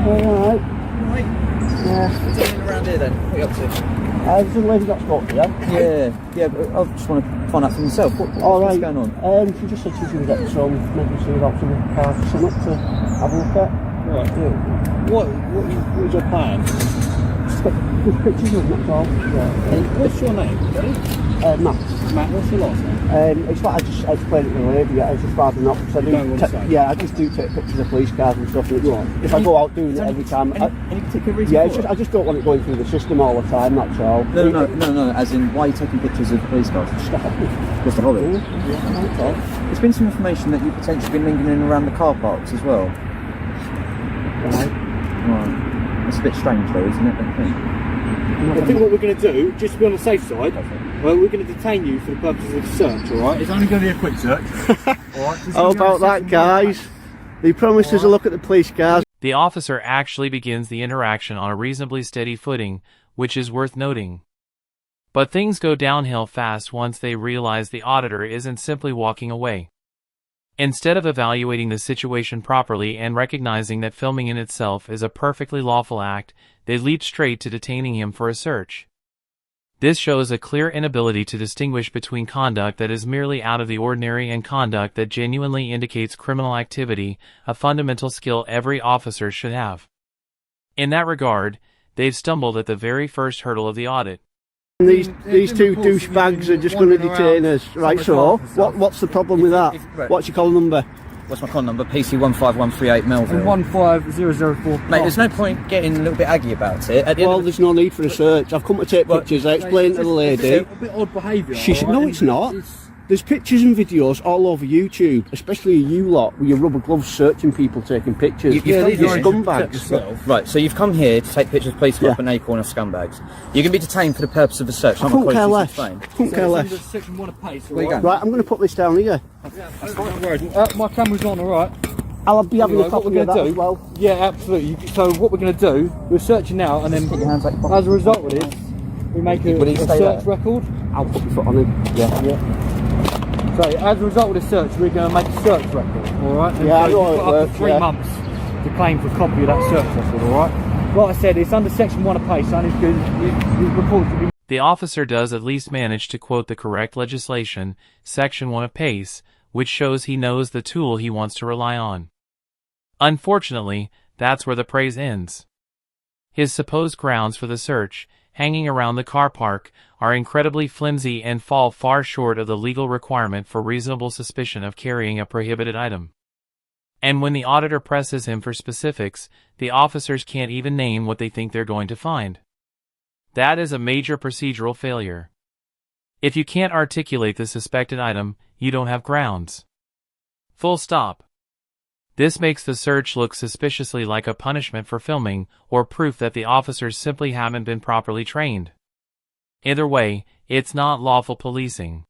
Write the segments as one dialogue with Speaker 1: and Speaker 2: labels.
Speaker 1: Alright.
Speaker 2: Right.
Speaker 1: Yeah.
Speaker 2: What's happening around here then? What are you up to?
Speaker 1: There's a lady got spoke to you.
Speaker 2: Yeah, but I just want to find out for myself. What's going on?
Speaker 1: She just said she was going to get some, maybe see about some cars or something to have a look at.
Speaker 3: Right. Yeah. What is your plan?
Speaker 1: Just get pictures of them, that's all. Yeah.
Speaker 3: What's your name, Daddy?
Speaker 1: Matt.
Speaker 3: Matt, what's your last name?
Speaker 1: It's like I just explained it to the lady, I just rather not, because I
Speaker 3: You don't want to say?
Speaker 1: yeah, I just do take pictures of police cars and stuff, if I go out doing it every time.
Speaker 2: Any particular reason?
Speaker 1: Yeah, I just don't want it going through the system all the time, that's all.
Speaker 2: No, as in, why are you taking pictures of police cars?
Speaker 1: Just a hobby.
Speaker 2: Just a hobby?
Speaker 1: Yeah, that's all.
Speaker 2: There's been some information that you've potentially been lingering around the car parks as well. Right. It's a bit strange though, isn't it?
Speaker 3: I think what we're going to do, just to be on the safe side, well, we're going to detain you for the purposes of search, alright? It's only going to be a quick search.
Speaker 1: How about that, guys? They promised us a look at the police cars.
Speaker 4: The officer actually begins the interaction on a reasonably steady footing, which is worth noting. But things go downhill fast once they realize the auditor isn't simply walking away. Instead of evaluating the situation properly and recognizing that filming in itself is a perfectly lawful act, they leap straight to detaining him for a search. This shows a clear inability to distinguish between conduct that is merely out of the ordinary and conduct that genuinely indicates criminal activity, a fundamental skill every officer should have. In that regard, they've stumbled at the very first hurdle of the audit.
Speaker 1: These two douchebags are just going to detain us. Right, so what's the problem with that? What's your call number?
Speaker 2: What's my con number? PC 15138 Melville.
Speaker 3: 15004.
Speaker 2: Mate, there's no point getting a little bit aggy about it.
Speaker 1: Well, there's no need for a search. I've come to take pictures. I explained to the lady.
Speaker 3: It's a bit odd behaviour.
Speaker 1: She said, no, it's not. There's pictures and videos all over YouTube, especially you lot with your rubber gloves searching people taking pictures.
Speaker 2: You're
Speaker 1: scumbags.
Speaker 2: Right, so you've come here to take pictures of police car up an acorn of scumbags. You're going to be detained for the purpose of a search.
Speaker 1: I couldn't care less. Couldn't care less.
Speaker 3: Section 1 of pace,
Speaker 2: Where you going?
Speaker 1: Right, I'm going to put this down here.
Speaker 3: My camera's on, alright?
Speaker 1: I'll be having a copy of that as well.
Speaker 3: Yeah, absolutely. So what we're going to do, we're searching now, and then as a result of this, we make a search record.
Speaker 1: I'll put my foot on it.
Speaker 3: Yeah. So as a result of the search, we're going to make a search record, alright?
Speaker 1: Yeah, I know
Speaker 3: you've got up to 3
Speaker 1: yeah.
Speaker 3: months to claim for a copy of that search record, alright? Like I said, it's under section 1 of pace, and it's good. You've reported.
Speaker 4: The officer does at least manage to quote the correct legislation, section 1 of PACE, which shows he knows the tool he wants to rely on. Unfortunately, that's where the praise ends. His supposed grounds for the search, hanging around the car park, are incredibly flimsy and fall far short of the legal requirement for reasonable suspicion of carrying a prohibited item. And when the auditor presses him for specifics, the officers can't even name what they think they're going to find. That is a major procedural failure. If you can't articulate the suspected item, you don't have grounds. Full stop. This makes the search look suspiciously like a punishment for filming, or proof that the officers simply haven't been properly trained. Either way, it's not lawful policing.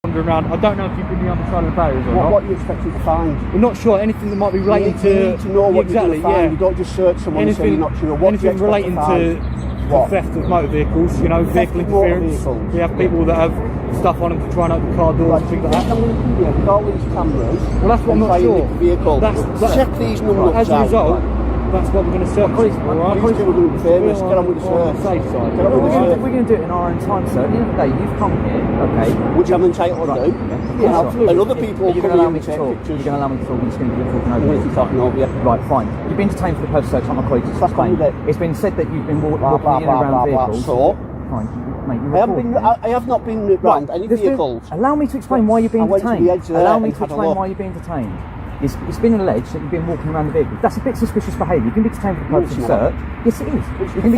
Speaker 3: Around. I don't know if you've been on the side of the barriers or not.
Speaker 1: What are you expecting to find?
Speaker 3: We're not sure. Anything that might be related
Speaker 1: you need to know what
Speaker 3: exactly,
Speaker 1: you're going to find. You don't just search someone and say you're not sure. What
Speaker 3: anything relating to theft of motor vehicles, you know, vehicle interference. We have people that have stuff on them to try and open car doors and things like that.
Speaker 1: With all these cameras,
Speaker 3: well, that's what I'm not sure.
Speaker 1: Vehicle. Check these numbers
Speaker 3: as a result, that's what we're going to search.
Speaker 1: Alright, these two are going to be famous. Get on with the search.
Speaker 2: We're going to do it in our own time, sir. At the end of the day, you've come here, okay?
Speaker 1: Which I'm entitled to do.
Speaker 2: Yeah, absolutely.
Speaker 1: And other people
Speaker 2: you're going to allow me to talk. You're going to allow me to talk. I'm just going to be talking over you.
Speaker 1: Talking over you.
Speaker 2: Right, fine. You've been detained for the purpose of search. My colleagues explained. It's been said that you've been walking in and around vehicles.
Speaker 1: So?
Speaker 2: Fine. Mate,
Speaker 1: I have not been around any vehicles.
Speaker 2: Allow me to explain why you're being detained.
Speaker 1: Allow
Speaker 2: me to explain why you're being detained. It's been alleged that you've been walking around the vehicle. That's a bit suspicious behaviour. You can be detained for the purpose of search. Yes, it is. You can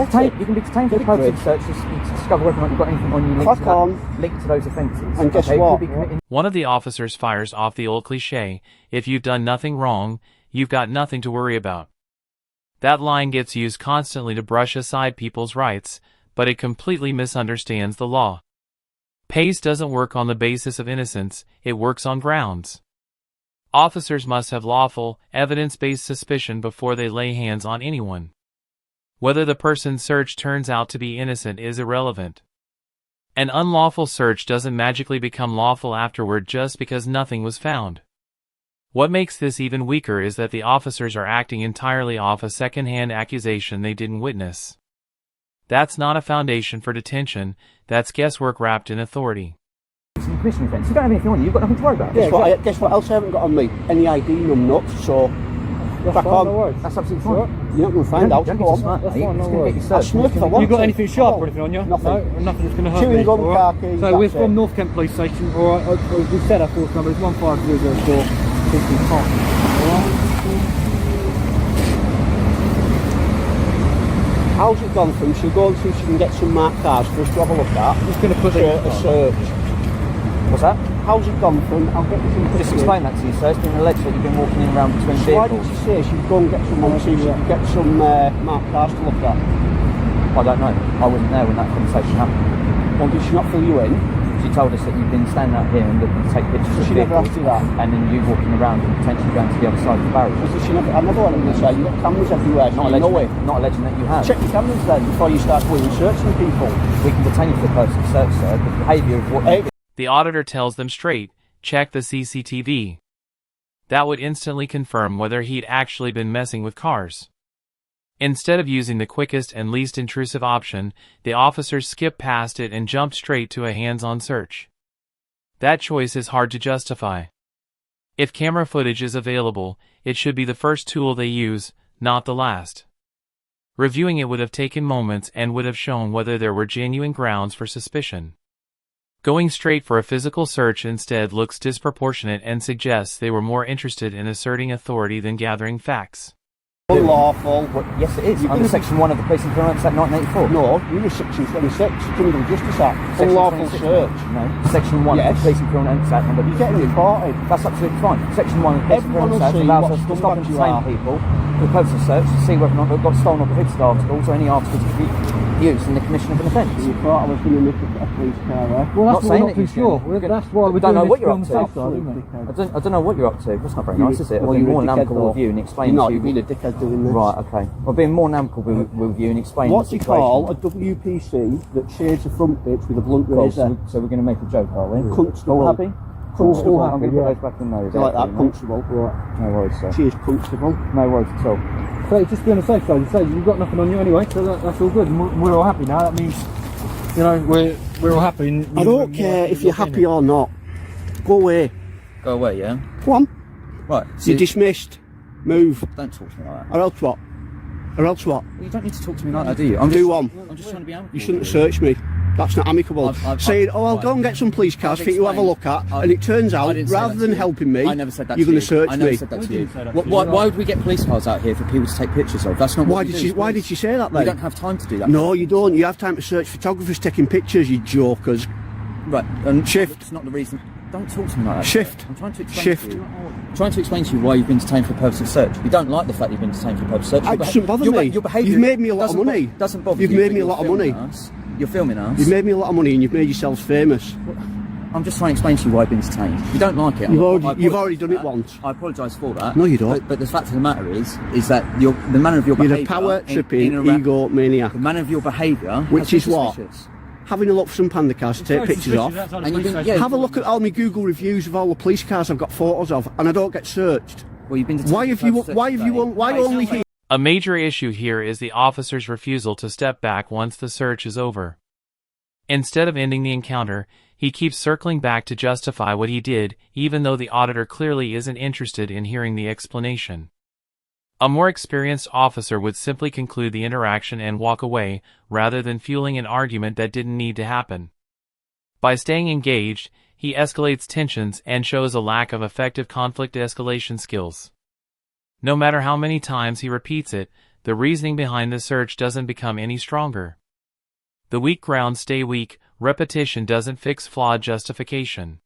Speaker 2: be detained for the purpose of search to discover whether or not you've got anything on you linked to those offences.
Speaker 1: And guess what?
Speaker 4: One of the officers fires off the old cliché, if you've done nothing wrong, you've got nothing to worry about. That line gets used constantly to brush aside people's rights, but it completely misunderstands the law. PACE doesn't work on the basis of innocence, it works on grounds. Officers must have lawful, evidence-based suspicion before they lay hands on anyone. Whether the person searched turns out to be innocent is irrelevant. An unlawful search doesn't magically become lawful afterward just because nothing was found. What makes this even weaker is that the officers are acting entirely off a second-hand accusation they didn't witness. That's not a foundation for detention, that's guesswork wrapped in authority.
Speaker 2: It's an commission offence. You don't have anything on you, you've got nothing to worry about.
Speaker 1: Yeah, guess what else I haven't got on me? Any ID nuts, so crack on.
Speaker 3: No worries.
Speaker 2: That's absolutely fine.
Speaker 1: You're not going to find out.
Speaker 2: Don't
Speaker 1: Go
Speaker 2: get
Speaker 1: on.
Speaker 2: smart,
Speaker 3: That's
Speaker 2: mate.
Speaker 3: fine, no
Speaker 2: It's gonna
Speaker 3: worries.
Speaker 2: get you
Speaker 1: I'll
Speaker 2: searched.
Speaker 1: smoke if I want
Speaker 3: You got
Speaker 1: to.
Speaker 3: anything sharp
Speaker 1: Oh,
Speaker 3: or anything on you?
Speaker 1: Nothing.
Speaker 3: No, nothing that's going to hurt
Speaker 1: Chewing
Speaker 3: me.
Speaker 1: gum,
Speaker 3: all
Speaker 1: car
Speaker 3: right?
Speaker 1: keys,
Speaker 3: So we're
Speaker 1: that's
Speaker 3: from
Speaker 1: it.
Speaker 3: North Kent Police Station. All right, we said our force number is 15004.
Speaker 1: How's it gone from? She'll go and see if she can get some marked cars for us to have a look at.
Speaker 3: I'm just going to put
Speaker 1: A search.
Speaker 2: What's that?
Speaker 1: How's it gone from? I'll get you some
Speaker 2: Just
Speaker 1: pictures.
Speaker 2: explain that to you, sir. It's been alleged that you've been walking in around between
Speaker 1: So why did
Speaker 2: vehicles.
Speaker 1: you say she'd go and get someone to see if she could get some marked cars to look at?
Speaker 2: I don't know. I wasn't there when that conversation happened.
Speaker 1: Well, did she not fill you in?
Speaker 2: She told us that you've been standing out here and looking to take pictures of
Speaker 1: She never
Speaker 2: vehicles,
Speaker 1: asked you that.
Speaker 2: and then you walking around and potentially going to the other side of the barrier.
Speaker 1: Because she never, I never want to say, you've got cameras everywhere, so
Speaker 2: Not
Speaker 1: you know
Speaker 2: alleging,
Speaker 1: it.
Speaker 2: not alleging that you have.
Speaker 1: Check your cameras then before you start going and searching people.
Speaker 2: We can detain you for the purpose of search, sir. The behaviour of what you did.
Speaker 4: The auditor tells them straight, check the CCTV. That would instantly confirm whether he'd actually been messing with cars. Instead of using the quickest and least intrusive option, the officers skipped past it and jumped straight to a hands-on search. That choice is hard to justify. If camera footage is available, it should be the first tool they use, not the last. Reviewing it would have taken moments and would have shown whether there were genuine grounds for suspicion. Going straight for a physical search instead looks disproportionate and suggests they were more interested in asserting authority than gathering facts.
Speaker 1: Unlawful.
Speaker 2: Well, yes, it is.
Speaker 1: You're
Speaker 2: Under
Speaker 1: gonna
Speaker 2: Section 1 of the Police and Criminal Acts Act 1984.
Speaker 1: No, you were Section 26, Criminal Justice Act.
Speaker 2: Section
Speaker 1: Unlawful
Speaker 2: 26,
Speaker 1: search.
Speaker 2: No, Section 1 of
Speaker 1: Yes.
Speaker 2: the Police and Criminal Acts Act.
Speaker 1: You're getting reported.
Speaker 2: That's absolutely fine. Section 1 of the Police and
Speaker 1: Everyone
Speaker 2: Criminal
Speaker 1: will
Speaker 2: Acts
Speaker 1: see
Speaker 2: allows
Speaker 1: what
Speaker 2: us to stop and
Speaker 1: scumbags you
Speaker 2: detain
Speaker 1: are.
Speaker 2: people for the purpose of search to see whether or not they've got stolen or prohibited articles or any articles to be used in the commission of an offence.
Speaker 1: You thought I was going to look at a police car, eh?
Speaker 3: Well,
Speaker 2: Not
Speaker 3: that's why
Speaker 2: saying
Speaker 3: we're
Speaker 2: that
Speaker 3: not
Speaker 2: you
Speaker 3: too sure.
Speaker 2: should.
Speaker 3: That's why
Speaker 2: We don't know what you're up to.
Speaker 3: to.
Speaker 2: I don't know what you're up to. That's not very
Speaker 1: You're
Speaker 2: nice, is it? Well,
Speaker 1: being
Speaker 2: you're more
Speaker 1: a
Speaker 2: than
Speaker 1: dickhead,
Speaker 2: amicable
Speaker 1: though.
Speaker 2: with you and explain
Speaker 1: You're not,
Speaker 2: to
Speaker 1: you're
Speaker 2: you.
Speaker 1: being a dickhead doing this.
Speaker 2: Right, okay. Well, being more than amicable with you and explaining
Speaker 1: What's
Speaker 2: the
Speaker 1: it
Speaker 2: situation.
Speaker 1: called? A WPC that shades the front bits with a blunt
Speaker 2: Cool,
Speaker 1: razor.
Speaker 2: so we're going to make a joke, are we?
Speaker 1: Constable.
Speaker 2: All happy?
Speaker 1: Constable.
Speaker 2: I'm going to
Speaker 3: yeah.
Speaker 2: put those back in those.
Speaker 1: You like that?
Speaker 2: mate.
Speaker 1: Constable.
Speaker 3: Right.
Speaker 2: No worries, sir.
Speaker 1: Cheers, Constable.
Speaker 2: No worries at all.
Speaker 3: So just be on the safe side. You say you've got nothing on you anyway, so that's all good. And we're all happy now. That means, you know, we're all happy. And
Speaker 1: I don't care if you're happy or not. Go away.
Speaker 2: Go away, yeah?
Speaker 1: Go on.
Speaker 2: Right.
Speaker 1: You're dismissed. Move.
Speaker 2: Don't talk to me like that.
Speaker 1: Or else what? Or else what?
Speaker 2: Well, you don't need to talk to me like that, do you?
Speaker 1: Do one.
Speaker 2: I'm just trying to be amicable.
Speaker 1: You shouldn't search me. That's not amicable. Saying, oh, I'll go and get some police cars for you to have a look at, and it turns out, rather than helping me,
Speaker 2: I never said that
Speaker 1: you're
Speaker 2: to
Speaker 1: going
Speaker 2: you.
Speaker 1: to search
Speaker 2: I never
Speaker 1: me.
Speaker 2: said that to you.
Speaker 3: say that to you.
Speaker 2: Why would we get police cars out here for people to take pictures of? That's not what
Speaker 1: Why
Speaker 2: we
Speaker 1: did
Speaker 2: do
Speaker 1: she?
Speaker 2: as
Speaker 1: Why
Speaker 2: police.
Speaker 1: did she say that
Speaker 2: We
Speaker 1: then?
Speaker 2: don't have time to do that.
Speaker 1: No, you don't. You have time to search photographers taking pictures. You jokers.
Speaker 2: Right. And
Speaker 1: Shift.
Speaker 2: It's not the reason. Don't talk to me like that.
Speaker 1: Shift.
Speaker 2: I'm trying to explain
Speaker 1: Shift.
Speaker 2: to you. I'm trying to explain to you why you've been detained for the purpose of search. You don't like the fact you've been detained for the purpose of search.
Speaker 1: It doesn't bother me.
Speaker 2: Your behaviour.
Speaker 1: You've made me a lot of
Speaker 2: doesn't
Speaker 1: money.
Speaker 2: Doesn't bother
Speaker 1: You've
Speaker 2: you,
Speaker 1: made
Speaker 2: but
Speaker 1: me a
Speaker 2: you're
Speaker 1: lot of money.
Speaker 2: filming us. You're filming us.
Speaker 1: You've made me a lot of money, and you've made yourselves famous.
Speaker 2: I'm just trying to explain to you why I've been detained. You don't like it.
Speaker 1: You've already done it once.
Speaker 2: I apologise for that.
Speaker 1: No, you don't.
Speaker 2: But the fact of the matter is that the manner of your
Speaker 1: You're
Speaker 2: behaviour.
Speaker 1: a power tripping
Speaker 2: in around-
Speaker 1: ego maniac,
Speaker 2: The manner of your behaviour.
Speaker 1: which
Speaker 2: has
Speaker 1: is
Speaker 2: been
Speaker 1: what?
Speaker 2: suspicious.
Speaker 1: Having a look for some panda cars to take pictures of.
Speaker 2: And you've been, yeah,
Speaker 1: Have a look at all my Google reviews of all the police cars I've got photos of, and I don't get searched.
Speaker 2: Well, you've been detained
Speaker 1: Why
Speaker 2: for
Speaker 1: have
Speaker 2: the
Speaker 1: you?
Speaker 2: purpose of
Speaker 1: Why have you?
Speaker 2: search.
Speaker 1: Why only here?
Speaker 4: A major issue here is the officer's refusal to step back once the search is over. Instead of ending the encounter, he keeps circling back to justify what he did, even though the auditor clearly isn't interested in hearing the explanation. A more experienced officer would simply conclude the interaction and walk away, rather than fueling an argument that didn't need to happen. By staying engaged, he escalates tensions and shows a lack of effective conflict escalation skills. No matter how many times he repeats it, the reasoning behind the search doesn't become any stronger. The weak grounds stay weak, repetition doesn't fix flawed justification.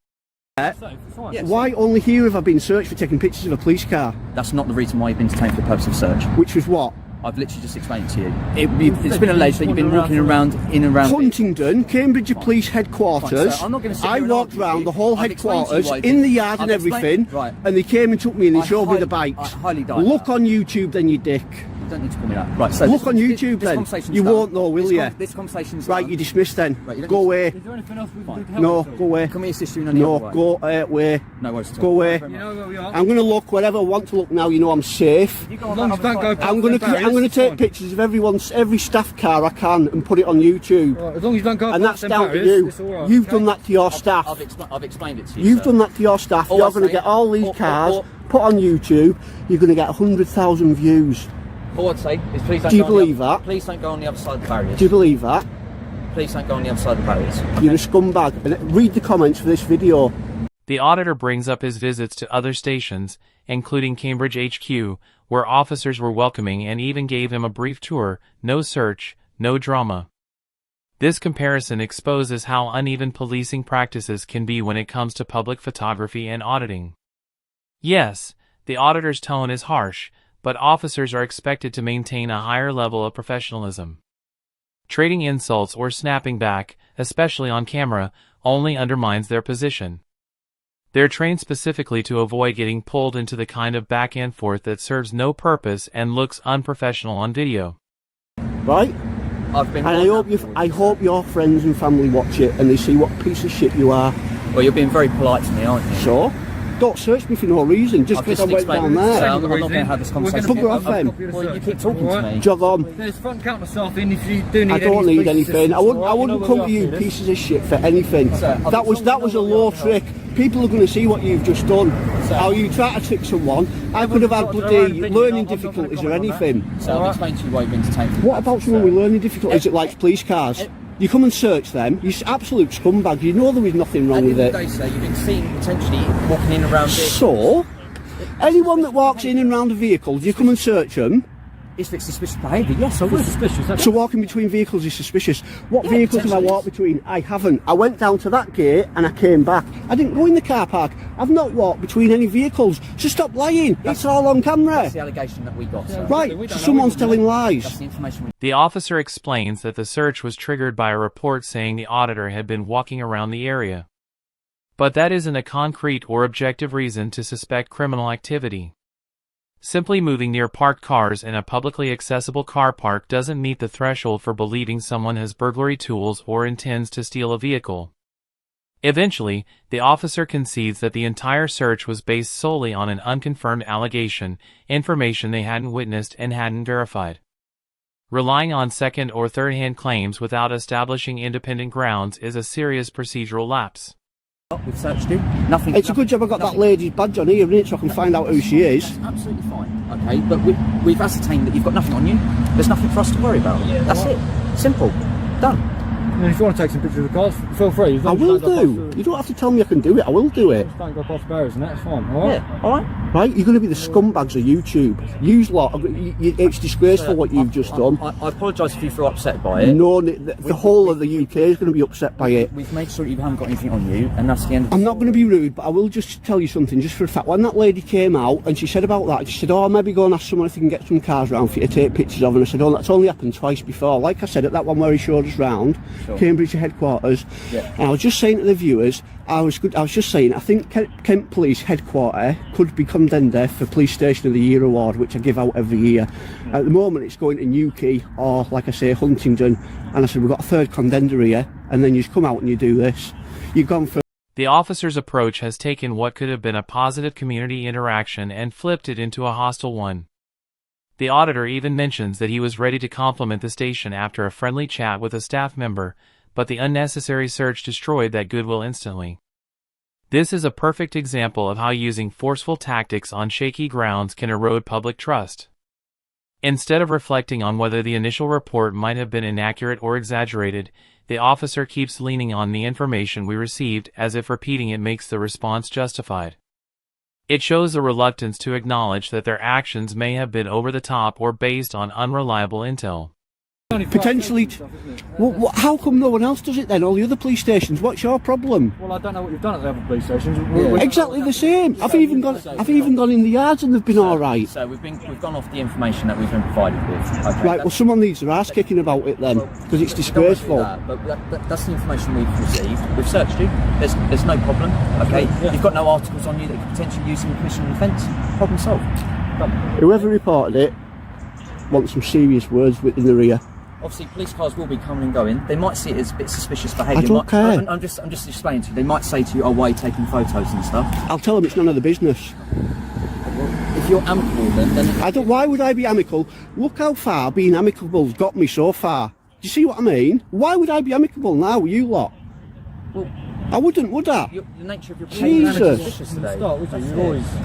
Speaker 1: Why only here have I been searched for taking pictures of a police car?
Speaker 2: That's not the reason why you've been detained for the purpose of search.
Speaker 1: Which was what?
Speaker 2: I've literally just explained it to you. It's been alleged that you've been walking around in and around.
Speaker 1: Huntingdon, Cambridge Police Headquarters.
Speaker 2: Fine, so I'm not gonna sit
Speaker 1: I
Speaker 2: here and
Speaker 1: walked
Speaker 2: argue
Speaker 1: round
Speaker 2: with
Speaker 1: the
Speaker 2: you.
Speaker 1: whole
Speaker 2: I've explained to you
Speaker 1: headquarters,
Speaker 2: why I've
Speaker 1: in
Speaker 2: been-
Speaker 1: the yard and
Speaker 2: I've explained-
Speaker 1: everything,
Speaker 2: right.
Speaker 1: and they came and took me and they
Speaker 2: I
Speaker 1: showed me the
Speaker 2: highly-
Speaker 1: bikes.
Speaker 2: I highly doubt
Speaker 1: Look
Speaker 2: that.
Speaker 1: on YouTube then, you dick.
Speaker 2: don't need to call me that. Right, so
Speaker 1: look on YouTube then. You won't know, will you?
Speaker 2: This conversation's
Speaker 1: right.
Speaker 2: done.
Speaker 1: You're dismissed then.
Speaker 2: Right,
Speaker 1: go away.
Speaker 3: Is there anything else we can do to help?
Speaker 1: No, go away.
Speaker 2: Can we assist you in any
Speaker 1: No,
Speaker 2: other way?
Speaker 1: go away.
Speaker 2: No worries at all.
Speaker 1: Go away.
Speaker 3: You know where we are.
Speaker 1: I'm going to look wherever I want to look now. You know I'm safe.
Speaker 3: As long as you don't go past
Speaker 1: I'm going to take
Speaker 3: fine.
Speaker 1: pictures of every staff car I can and put it on YouTube.
Speaker 3: Right, as long as you don't go
Speaker 1: And
Speaker 3: past
Speaker 1: that's
Speaker 3: them
Speaker 1: down to
Speaker 3: barriers,
Speaker 1: you.
Speaker 3: it's all right,
Speaker 1: You've
Speaker 3: okay?
Speaker 1: done that to your staff.
Speaker 2: I've explained it to you.
Speaker 1: You've
Speaker 2: sir.
Speaker 1: done that to your staff.
Speaker 2: All
Speaker 1: You're
Speaker 2: I'm
Speaker 1: going to
Speaker 2: saying-
Speaker 1: get all these cars put on YouTube. You're going to get 100,000 views.
Speaker 2: All I'd say is please don't
Speaker 1: Do you
Speaker 2: go on the
Speaker 1: believe that?
Speaker 2: Please don't go on the other side of the barriers.
Speaker 1: Do you believe that?
Speaker 2: Please don't go on the other side of the barriers.
Speaker 1: You're a scumbag. And read the comments for this video.
Speaker 4: The auditor brings up his visits to other stations, including Cambridge HQ, where officers were welcoming and even gave him a brief tour. No search, no drama. This comparison exposes how uneven policing practices can be when it comes to public photography and auditing. Yes, the auditor's tone is harsh, but officers are expected to maintain a higher level of professionalism. Trading insults or snapping back, especially on camera, only undermines their position. They're trained specifically to avoid getting pulled into the kind of back and forth that serves no purpose and looks unprofessional on video.
Speaker 1: Right?
Speaker 2: And
Speaker 1: I hope your friends and family watch it and they see what piece of shit you are.
Speaker 2: Well, you're being very polite to me, aren't you?
Speaker 1: So, don't search me for no reason, just because I went down there.
Speaker 2: So I'm not going to have this conversation.
Speaker 1: Bugger off then.
Speaker 2: Well, you keep talking to me.
Speaker 1: Jog on.
Speaker 3: There's front counter staff in if you do need
Speaker 1: I don't need anything. I wouldn't
Speaker 3: You know
Speaker 1: come
Speaker 3: where
Speaker 1: to
Speaker 3: we
Speaker 1: you
Speaker 3: are,
Speaker 1: pieces of shit for anything.
Speaker 2: Sir,
Speaker 1: That was a low trick. People are going to see what you've just done. How you try to trick someone. I could have had bloody learning difficulties or anything.
Speaker 2: So I've explained to you why you've been detained.
Speaker 1: What about someone with learning difficulties that likes police cars? You come and search them. You're absolute scumbag. You know there was nothing wrong with it.
Speaker 2: Sir, you've been seen potentially walking in around vehicles.
Speaker 1: So, anyone that walks in and around a vehicle, do you come and search them?
Speaker 2: If it's suspicious behaviour, yes, I would.
Speaker 1: So walking between vehicles is suspicious. What vehicles have I walked between? I haven't. I went down to that gate and I came back. I didn't go in the car park. I've not walked between any vehicles. So stop lying. It's all on camera.
Speaker 2: That's the allegation that we got, sir.
Speaker 1: Right, so someone's telling lies.
Speaker 2: That's the information we...
Speaker 4: The officer explains that the search was triggered by a report saying the auditor had been walking around the area. But that isn't a concrete or objective reason to suspect criminal activity. Simply moving near parked cars in a publicly accessible car park doesn't meet the threshold for believing someone has burglary tools or intends to steal a vehicle. Eventually, the officer concedes that the entire search was based solely on an unconfirmed allegation, information they hadn't witnessed and hadn't verified. Relying on second or third-hand claims without establishing independent grounds is a serious procedural lapse.
Speaker 2: We've searched you. Nothing.
Speaker 1: It's a good job I got that lady's badge on here, isn't it, so I can find out who she is.
Speaker 2: That's absolutely fine. Okay, but we've ascertained that you've got nothing on you. There's nothing for us to worry about. That's it. Simple. Done.
Speaker 3: And if you want to take some pictures of the cars, feel free.
Speaker 1: I will do. You don't have to tell me I can do it. I will do it.
Speaker 3: Just don't go past barriers and that's fine, alright?
Speaker 2: Yeah, alright.
Speaker 1: Right, you're going to be the scumbags of YouTube. Use lot. It's disgraceful what you've just done.
Speaker 2: I apologise if you feel upset by it.
Speaker 1: No, the whole of the UK is going to be upset by it.
Speaker 2: We've made sure you haven't got anything on you, and that's the end of
Speaker 1: I'm not going to be rude, but I will just tell you something, just for a fact. When that lady came out and she said about that, she said, oh, maybe go and ask someone if they can get some cars around for you to take pictures of. And I said, oh, that's only happened twice before. Like I said, at that one where he showed us round, Cambridge headquarters.
Speaker 2: Yeah.
Speaker 1: And I was just saying to the viewers, I was just saying, I think Kent Police Headquarter could be contender for Police Station of the Year award, which I give out every year. At the moment, it's going to Newquay or, like I say, Huntingdon. And I said, we've got a third contender here, and then you just come out and you do this. You've gone for...
Speaker 4: The officer's approach has taken what could have been a positive community interaction and flipped it into a hostile one. The auditor even mentions that he was ready to compliment the station after a friendly chat with a staff member, but the unnecessary search destroyed that goodwill instantly. This is a perfect example of how using forceful tactics on shaky grounds can erode public trust. Instead of reflecting on whether the initial report might have been inaccurate or exaggerated, the officer keeps leaning on the information we received as if repeating it makes the response justified. It shows a reluctance to acknowledge that their actions may have been over the top or based on unreliable intel.
Speaker 1: Potentially... Well, how come no one else does it then? All the other police stations, what's your problem?
Speaker 3: Well, I don't know what you've done at the other police stations.
Speaker 1: Exactly the same. I've even gone in the yards and they've been all right.
Speaker 2: So we've gone off the information that we've been provided with. Okay,
Speaker 1: Right, well, someone needs their ass kicking about it then, because it's disgraceful.
Speaker 2: That's the information we've received. We've searched you. There's no problem. Okay, you've got no articles on you that could potentially use in commission of offence. Problem solved.
Speaker 1: Whoever reported it, want some serious words in their ear.
Speaker 2: Obviously, police cars will be coming and going. They might see it as a bit suspicious behaviour.
Speaker 1: I don't care.
Speaker 2: I'm just explaining to you. They might say to you, "Oh, why are you taking photos and stuff?"
Speaker 1: I'll tell them it's none of the business.
Speaker 2: If you're amicable, then
Speaker 1: I don't. Why would I be amicable? Look how far being amicable's got me so far. Do you see what I mean? Why would I be amicable now, you lot?
Speaker 2: Well,
Speaker 1: I wouldn't, would I?
Speaker 2: the nature of your
Speaker 1: Jesus.
Speaker 2: suspicious today.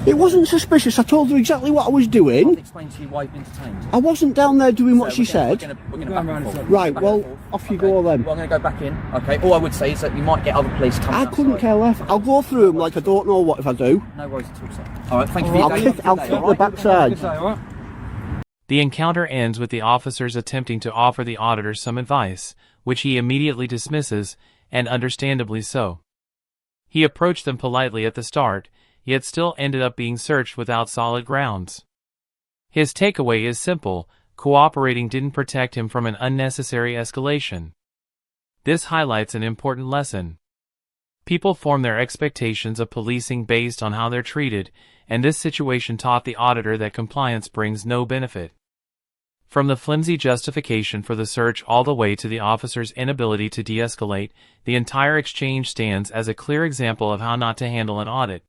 Speaker 1: It wasn't suspicious. I told her exactly what I was
Speaker 2: I'll
Speaker 1: doing.
Speaker 2: explain to you why you've been detained.
Speaker 1: I wasn't down there doing what she said.
Speaker 2: We're gonna back and forth.
Speaker 1: Right,
Speaker 2: Back
Speaker 1: well,
Speaker 2: and forth.
Speaker 1: off you go then.
Speaker 2: Well, I'm going to go back in. Okay. All I would say is that you might get other police coming.
Speaker 1: I couldn't
Speaker 2: outside.
Speaker 1: care less. I'll go through them like I don't know what if I do.
Speaker 2: No worries at all, sir. All right. Thank you for your day.
Speaker 1: I'll kick the backside.
Speaker 4: The encounter ends with the officers attempting to offer the auditor some advice, which he immediately dismisses, and understandably so. He approached them politely at the start, yet still ended up being searched without solid grounds. His takeaway is simple: cooperating didn't protect him from an unnecessary escalation. This highlights an important lesson. People form their expectations of policing based on how they're treated, and this situation taught the auditor that compliance brings no benefit. From the flimsy justification for the search all the way to the officer's inability to de-escalate, the entire exchange stands as a clear example of how not to handle an audit.